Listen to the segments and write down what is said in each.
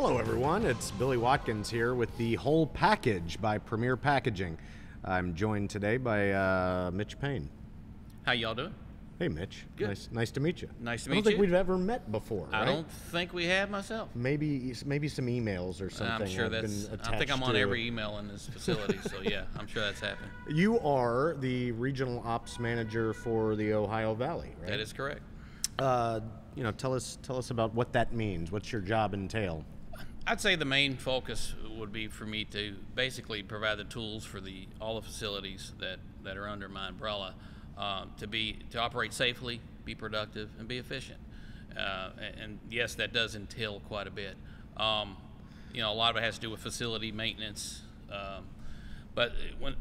Hello everyone, it's Billy Watkins here with the Whole Package by Premier Packaging. I'm joined today by Mitch Payne. How y'all doing? Hey Mitch. Good. Nice to meet you. Nice to I meet don't think you. we've ever met before, right? I don't think we have myself. Maybe some emails or something. I'm sure have that's. been I think I'm attached on to- every email in this facility, so yeah, I'm sure that's happened. You are the regional ops manager for the Ohio Valley, right? That is correct. Tell us about what that means. What's your job entail? I'd say the main focus would be for me to basically provide the tools for all the facilities that are under my umbrella to operate safely, be productive, and be efficient. And yes, that does entail quite a bit. A lot of it has to do with facility maintenance, but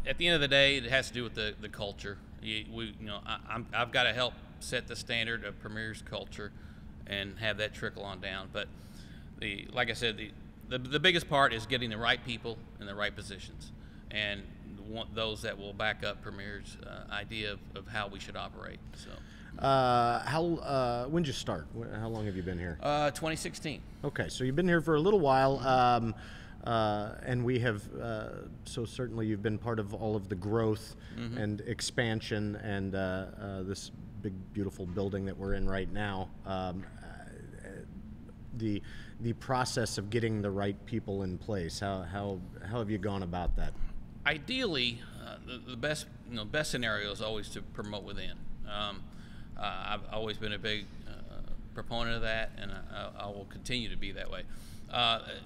at the end of the day, it has to do with the culture. I've got to help set the standard of Premier's culture and have that trickle on down. But like I said, the biggest part is getting the right people in the right positions, and those that will back up Premier's idea of how we should operate. So, when did you start? How long have you been here? 2016. Okay, so you've been here for a little while, and we have. So certainly, you've been part of all of the growth and expansion, and this big, beautiful building that we're in right now. The process of getting the right people in place. How have you gone about that? Ideally, the best scenario is always to promote within. I've always been a big proponent of that, and I will continue to be that way.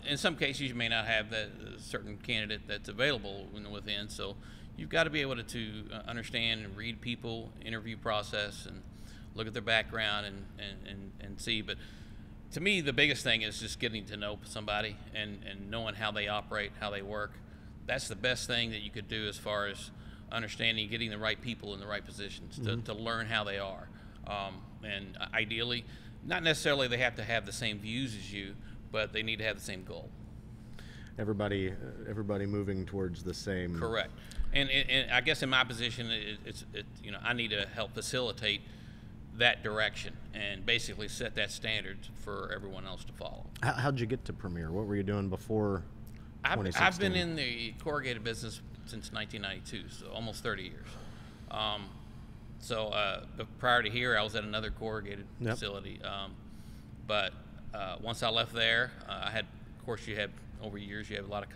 In some cases, you may not have that certain candidate that's available within, so you've got to be able to understand and read people, interview process, and look at their background and see. But to me, the biggest thing is just getting to know somebody and knowing how they operate, how they work. That's the best thing that you could do as far as understanding, getting the right people in the right positions to learn how they are. And ideally, not necessarily they have to have the same views as you, but they need to have the same goal. Everybody moving towards the same. Correct. And I guess in my position, I need to help facilitate that direction and basically set that standard for everyone else to follow. How'd you get to Premier? What were you doing before 2016? I've been in the corrugated business since 1992, so almost 30 years. But prior to here, I was at another corrugated facility. But once I left there, of course, over years, you have a lot a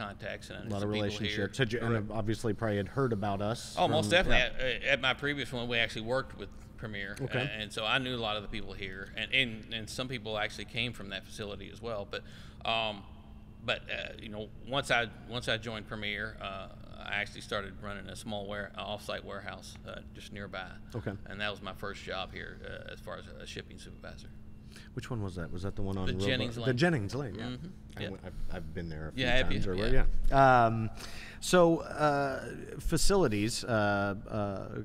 lot of relationships. And obviously probably had heard about us. Oh, most definitely. At my previous one, we actually worked with Premier, okay. And so I knew a lot of the people here, and some people actually came from that facility as well. But once I joined Premier, I actually started running a small off-site warehouse just nearby. Okay. And that was my first job here as far as a shipping supervisor. Which one was that? Was that the one on the Jennings Lane? The Jennings Lane, yeah. Mm-hmm. Yeah. I've been there a few have times. you? Facilities, kind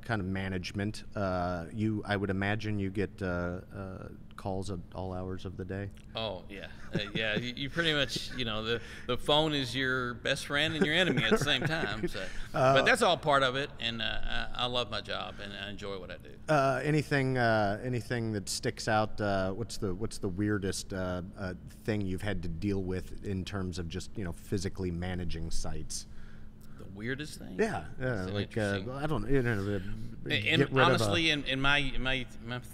of management. I would imagine you get calls at all hours of the day. Oh yeah, You pretty much the phone is your best friend and your enemy at the same time. So. But that's all part of it, and I love my job and I enjoy what I do. Anything that sticks out? What's the weirdest thing you've had to deal with in terms of just physically managing sites? The weirdest thing? Yeah, like I don't know. And honestly, in my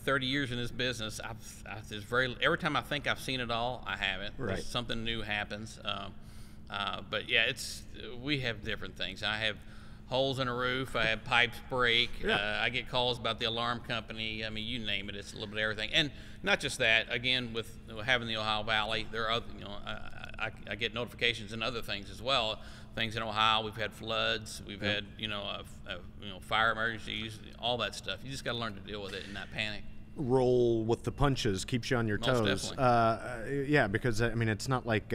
30 years in this business, every time I think I've seen it all, I haven't. Right. Something new happens. But yeah, we have different things. I have holes in a roof. I have pipes break. Yeah. I get calls about the alarm company. I mean, you name it. It's a little bit of everything. And not just that. Again, with having the Ohio Valley, there are other. I get notifications and other things as well. Things in Ohio, we've had floods, we've had fire emergencies, all that stuff. You just got to learn to deal with it and not panic. Roll with the punches, keeps you on your toes. Most definitely. Yeah, because I mean, it's not like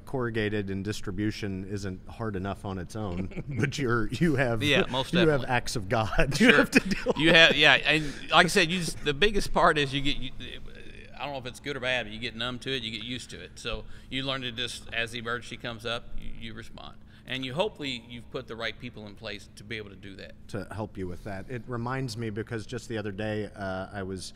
corrugated and distribution isn't hard enough on its own, but you have most you definitely. have acts of God. Sure. You have to deal. And like I said, the biggest part is I don't know if it's good or bad, but you get numb to it, you get used to it. So you learn to just, as the emergency comes up, you respond. And hopefully you've put the right people in place to be able to do that. To help you with that. It reminds me, because just the other day I was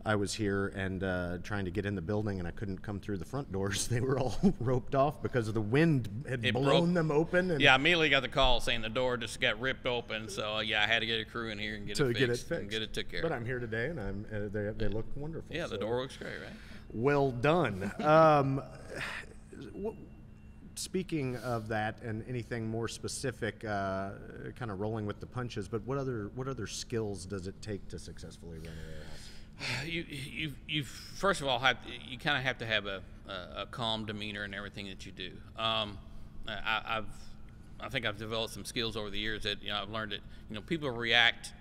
I was here and trying to get in the building, and I couldn't come through the front doors. They were all roped off because of the wind had blown them open. And yeah, I immediately got the call saying the door just got ripped open. So yeah, I had to get a crew in here and get it fixed and get it took care of. But I'm here today, and they look wonderful. Yeah, the door looks great, right? Well done. Speaking of that, and anything more specific, kind of rolling with the punches, but what other skills does it take to successfully run a warehouse? You first of all you kind of have to have a calm demeanor in everything that you do. I think I've developed some skills over the years that I've learned that people react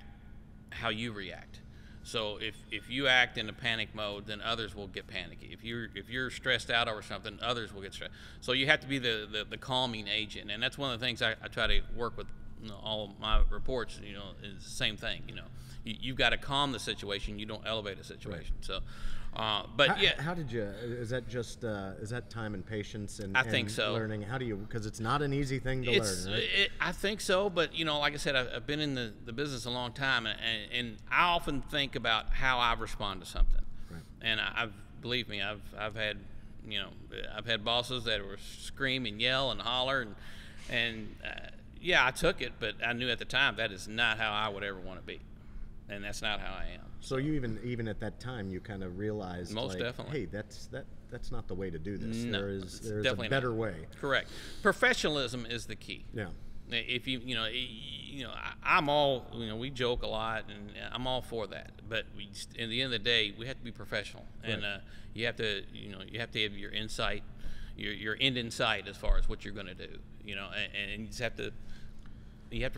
how you react. So if you act in a panic mode, then others will get panicky. If you're stressed out over something, others will get stressed. So you have to be the calming agent, and that's one of the things I try to work with. All my reports, is the same thing. You've got to calm the situation. You don't elevate a situation. Right. So, but how did you? Is that just is that time and patience and I think so. Learning? How do you? Because it's not an easy thing to learn. Right? I think so, but like I said, I've been in the business a long time, and I often think about how I respond to something. Right. And believe me, I've had bosses that were scream and yell and holler and yeah, I took it, but I knew at the time that is not how I would ever want to be, and that's not how I am. So you even at that time, you kind of realized, most definitely, hey, that's not the way to do this. No, there's a better way. Correct. Professionalism is the key. Yeah. If I'm all, we joke a lot, and I'm all for that. But in the end of the day, we have to be professional, and right. You have to have your insight, your end in sight as far as what you're going to do. And you just have to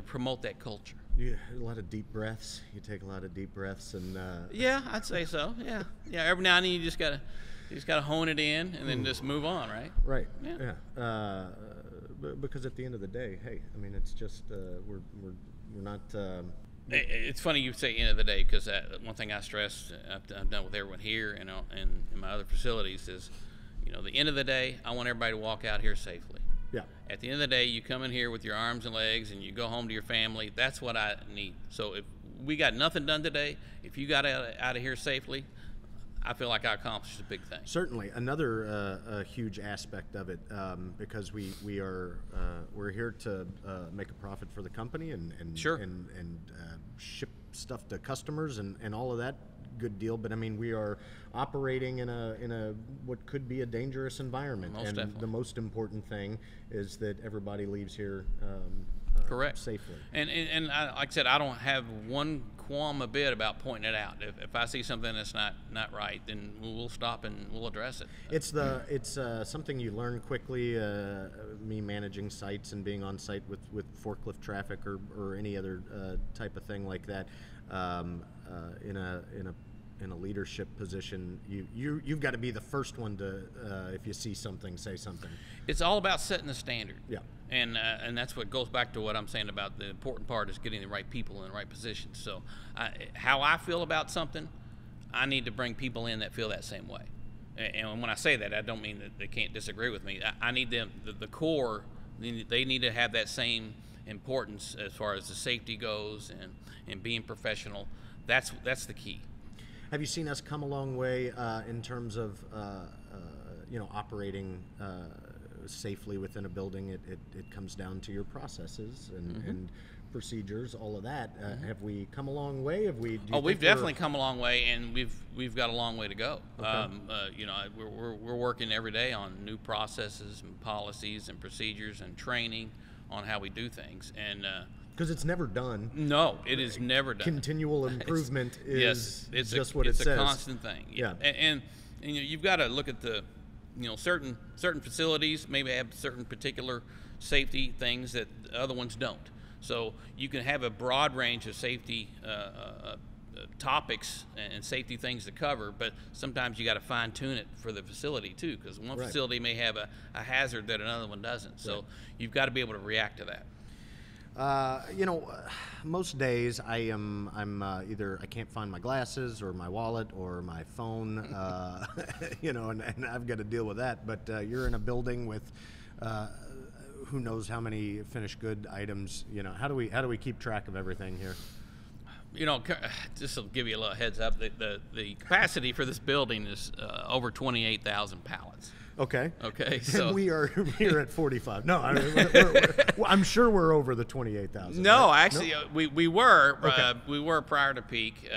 promote that culture. A lot of deep breaths. You take a lot of deep breaths, and yeah, I'd say so. Yeah. Every now and then you just gotta hone it in, and then just move on, right? Right. Yeah. Because at the end of the day, hey, I mean, it's just we're not. It's funny you say end of the day, because one thing I stress, I've done with everyone here and in my other facilities is, the end of the day, I want everybody to walk out here safely. Yeah. At the end of the day, you come in here with your arms and legs, and you go home to your family. That's what I need. So if we got nothing done today, if you got out of here safely, I feel like I accomplished a big thing. Certainly, another huge aspect of it, because we're here to make a profit for the company and sure. and ship stuff to customers and all of that good deal. But I mean, we are operating in a what could be a dangerous environment, most and definitely. The most important thing is that everybody leaves here correct, safely. And like I said, I don't have one qualm a bit about pointing it out. If I see something that's not right, then we'll stop and we'll address it. It's something you learn quickly. Me managing sites and being on site with forklift traffic or any other type of thing like that. In a leadership position, you've got to be the first one to, if you see something, say something. It's all about setting the standard. Yeah. And that's what goes back to what I'm saying about the important part is getting the right people in the right positions. So how I feel about something, I need to bring people in that feel that same way. And when I say that, I don't mean that they can't disagree with me. I need them, the core, they need to have that same importance as far as the safety goes and being professional. That's the key. Have you seen us come a long way in terms of operating safely within a building? It comes down to your processes and procedures, all of that. Have we come a long way? We've definitely come a long way, and we've got a long way to go. Okay. We're working every day on new processes and policies and procedures and training on how we do things, and because it's never done. No, it is never done. Continual improvement is it's just what it says. It's a constant thing. Yeah. And you've got to look at the, certain facilities maybe have certain particular safety things that other ones don't. So you can have a broad range of safety topics and safety things to cover, but sometimes you got to fine tune it for the facility too, because one right. facility may have a hazard that another one doesn't. So right. you've got to be able to react to that. Most days I'm either I can't find my glasses or my wallet or my phone, and I've got to deal with that. But you're in a building with who knows how many finished good items. How do we keep track of everything here? Just to give you a little heads up, the capacity for this building is over 28,000 pallets. Okay. Okay. So and we are at 45. No, I mean, I'm sure we're over the 28,000. No, right? actually, no? we were. Okay. We were prior to peak.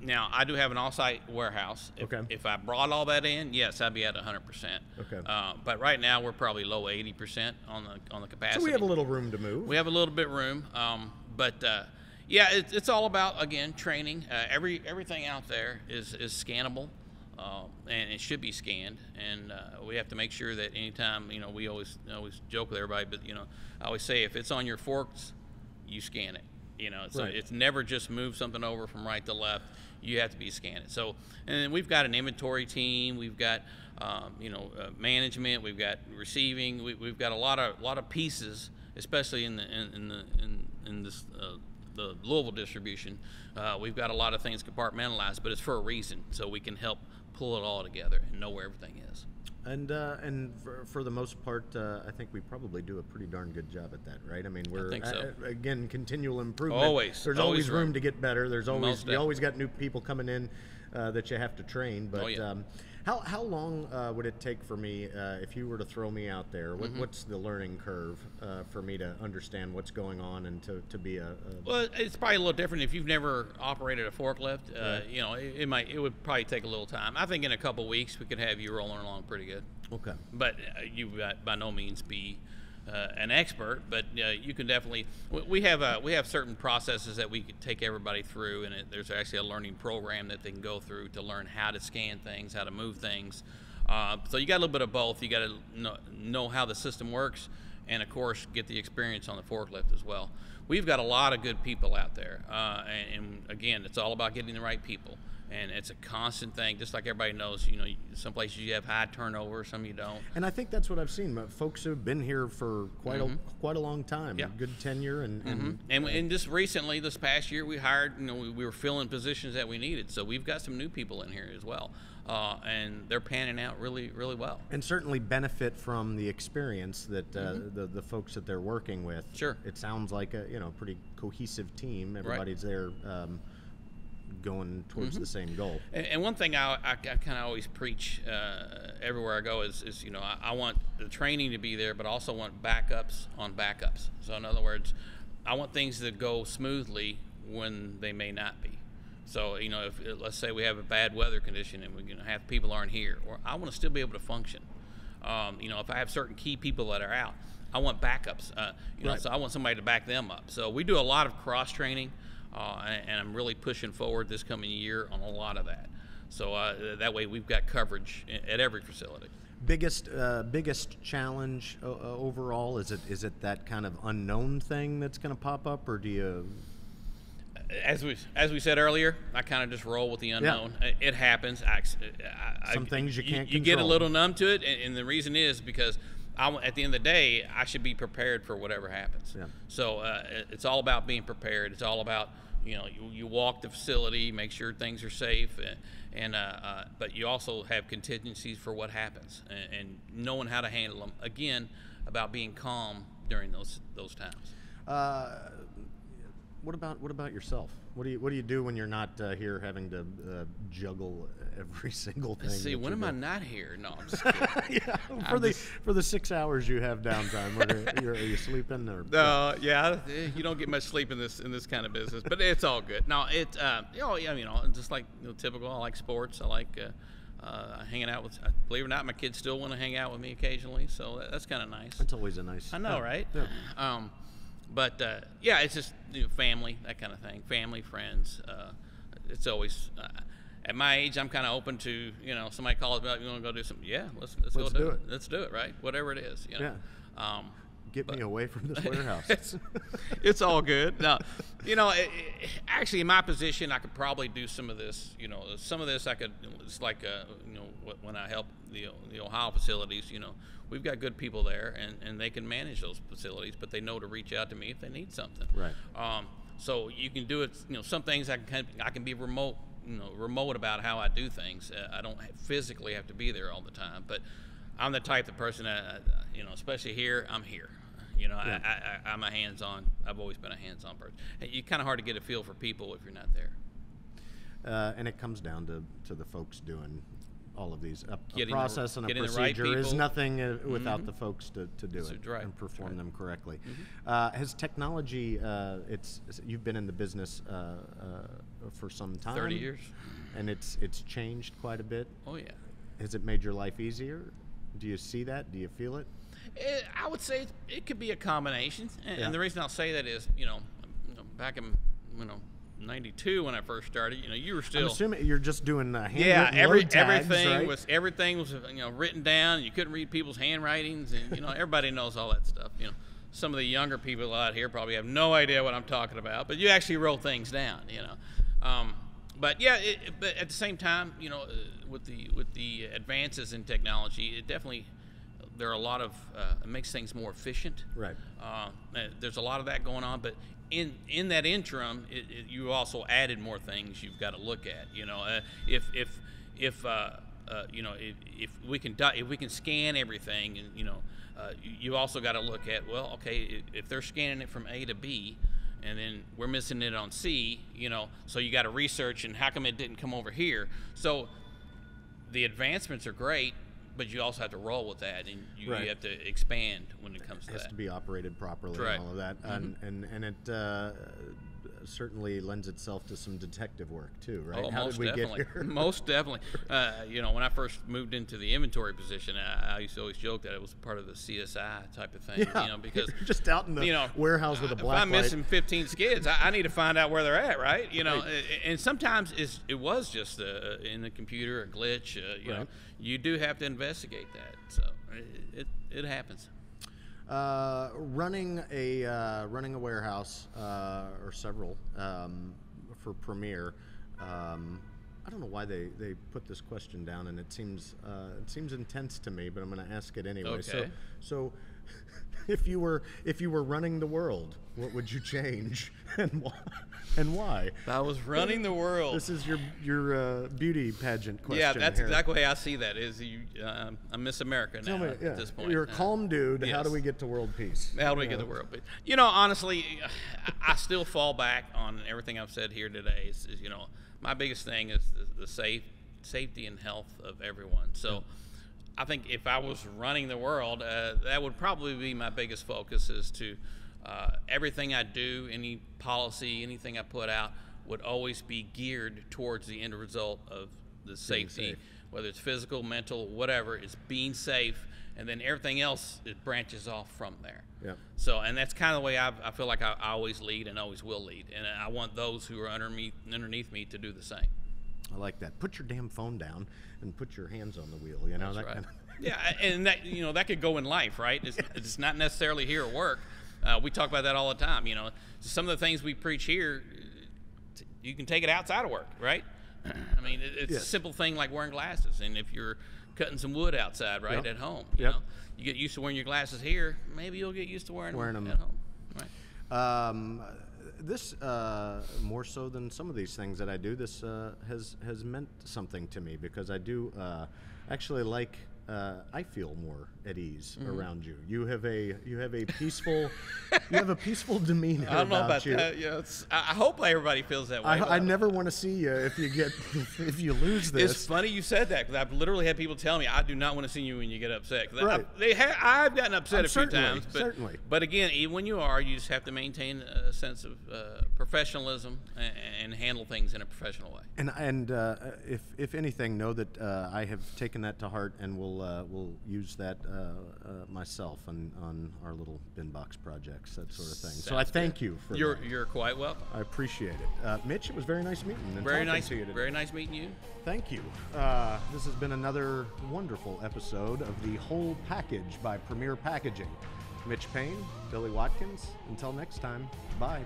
Now I do have an off-site warehouse. If I brought all that in, yes, I'd be at 100%. Okay. But right now we're probably low 80% on the capacity. So we have a little room to move. We have a little bit room. Yeah, it's all about, again, training. Everything out there is scannable, and it should be scanned. And we have to make sure that anytime, we always joke with everybody, but I always say if it's on your forks, you scan it. So right. It's never just move something over from right to left. You have to be scanned. So, and then we've got an inventory team. We've got management. We've got receiving. We've got a lot of pieces, especially in this. The Louisville distribution. We've got a lot of things compartmentalized, but it's for a reason, so we can help pull it all together and know where everything is. And for the most part, I think we probably do a pretty darn good job at that, right? I mean, we're I think so. Again, continual improvement. There's always room to get better. There's always you always got new people coming in that you have to train. But how long would it take for me if you were to throw me out there? What's the learning curve for me to understand what's going on and to be a Well, it's probably a little different if you've never operated a forklift. It would probably take a little time. I think in a couple weeks we could have you rolling along pretty good. Okay. But you by no means be an expert, but you can definitely. We have certain processes that we could take everybody through, and there's actually a learning program that they can go through to learn how to scan things, how to move things. So you got a little bit of both. You got to know how the system works, and of course get the experience on the forklift as well. We've got a lot of good people out there, and again, it's all about getting the right people. And it's a constant thing, just like everybody knows. Some places you have high turnover, some you don't. And I think that's what I've seen. Folks who've been here for quite a long time, good tenure, and just recently, this past year, we hired. We were filling positions that we needed, so we've got some new people in here as well, and they're panning out really, really well. And certainly benefit from the experience that the folks that they're working with. Sure. It sounds like a pretty cohesive team. Everybody's there. Going towards the same goal. And one thing I kind of always preach everywhere I go is I want the training to be there, but also want backups on backups. So in other words, I want things to go smoothly when they may not be. So if let's say we have a bad weather condition and half people aren't here, or I want to still be able to function. If I have certain key people that are out, I want backups. Right. So I want somebody to back them up. So we do a lot of cross training. And I'm really pushing forward this coming year on a lot of that. So that way we've got coverage at every facility. Biggest challenge overall, is it that kind of unknown thing that's going to pop up, or do you? As we said earlier, I kind of just roll with the unknown. Yeah. It happens. Some things you can't. You get a little numb to it, and the reason is because at the end of the day, I should be prepared for whatever happens. Yeah. So it's all about being prepared. It's all about you walk the facility, make sure things are safe, but you also have contingencies for what happens and knowing how to handle them. Again, about being calm during those times. What about yourself? What do you do when you're not here having to juggle every single thing? See, when am I not here? No, I'm just kidding. Yeah, for the 6 hours you have downtime, are you sleeping or? Yeah, you don't get much sleep in this kind of business, but it's all good. No, just like typical. I like sports. I like hanging out with. Believe it or not, my kids still want to hang out with me occasionally, so that's kind of nice. That's always a nice. I know, right? Yeah. But it's just family, that kind of thing. Family, friends. It's always at my age, I'm kind of open to somebody calls me up, you want to go do something? Yeah, let's go do it. Let's do it, right? Whatever it is. Yeah. Get me away from this warehouse. It's all good. Now, actually, in my position, I could probably do some of this. Some of this I could. It's like when I help the Ohio facilities. We've got good people there, and they can manage those facilities, but they know to reach out to me if they need something. Right. So you can do it. Some things I can be remote. Remote about how I do things. I don't physically have to be there all the time, but I'm the type of person that, especially here, I'm here. You know, I'm a hands-on. I've always been a hands-on person. You're kind of hard to get a feel for people if you're not there. And it comes down to the folks doing all of these. A process and a getting procedure the right is people. Nothing without the folks to do it right. and perform Right. them correctly. Has technology, you've been in the business for some time. 30 years. And it's changed quite a bit. Oh, yeah. Has it made your life easier? Do you see that? Do you feel it? I would say it could be a combination. And, Yeah. and the reason I'll say that is, back in, 92 when I first started, you were still. I'm assuming you're just doing handwritten everything load tags, right? was written down. You couldn't read people's handwritings, and everybody knows all that stuff. Some of the younger people out here probably have no idea what I'm talking about, but you actually wrote things down. But yeah, but at the same time, with the advances in technology, it definitely there are a lot of it makes things more efficient. Right. There's a lot of that going on, but in that interim, you also added more things you've got to look at. If we can scan everything, and you also got to look at, well, okay, if they're scanning it from A to B, and then we're missing it on C, so you got to research, and how come it didn't come over here? So the advancements are great, but you also have to roll with that, and you have to expand when it comes to that. It has to be operated properly Right. and all of that. And it certainly lends itself to some detective work too, right? Oh, How did we get here? Most definitely. When I first moved into the inventory position, I used to always joke that it was part of the CSI type of thing. Yeah, Because you're just out in the warehouse with a black if I'm light. missing 15 skids, I need to find out where they're at, right? And sometimes it was just in the computer, a glitch. Right. You do have to investigate that. So it happens. Running a warehouse or several for Premier. I don't know why they put this question down, and it seems intense to me, but I'm going to ask it anyway. Okay. So if you were running the world, what would you change and why? And why? If I was running the world. This is your beauty pageant question. Yeah, that's here. exactly the way I see that. I'm Miss America now at this point. You're a calm dude. Yes. How do we get to world peace? How do we get to world peace? Honestly, I still fall back on everything I've said here today. Is my biggest thing is the safety and health of everyone. So I think if I was running the world, that would probably be my biggest focus, is to everything I do, any policy, anything I put out would always be geared towards the end result of the safety, whether it's physical, mental, whatever. It's being safe, and then everything else, it branches off from there. Yeah. So, and that's kind of the way I feel like I always lead and always will lead, and I want those who are underneath me to do the same. I like that. Put your damn phone down and put your hands on the wheel. That's that right. kind of Yeah, and that that could go in life, right? It's not necessarily here at work. We talk about that all the time. Some of the things we preach here, you can take it outside of work, right? I mean, it's a simple thing like wearing glasses, and if you're cutting some wood outside, right, at home, you get used to wearing your glasses here. Maybe you'll get used to wearing them at home, right? This more so than some of these things that I do. This has meant something to me because I do actually like. I feel more at ease around you. You have a peaceful demeanor. I don't know about you. that. Yeah, I hope everybody feels that way. I never want to see you if you lose this. It's funny you said that, because I've literally had people tell me I do not want to see you when you get upset. Right. I've gotten upset a few times, certainly. But again, even when you just have to maintain a sense of professionalism and handle things in a professional way. And if anything, know that I have taken that to heart and will use that myself on our little bin box projects, that sort of thing. So I thank you for that. You're quite welcome. I appreciate it. Mitch, it was very nice meeting and Very talking nice. to you today. Very nice meeting you. Thank you. This has been another wonderful episode of The Whole Package by Premier Packaging. Mitch Payne, Billy Watkins. Until next time, bye.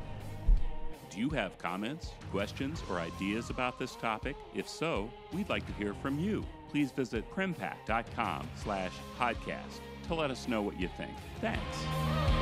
Do you have comments, questions, or ideas about this topic? If so, we'd like to hear from you. Please visit primpack.com/podcast to let us know what you think. Thanks.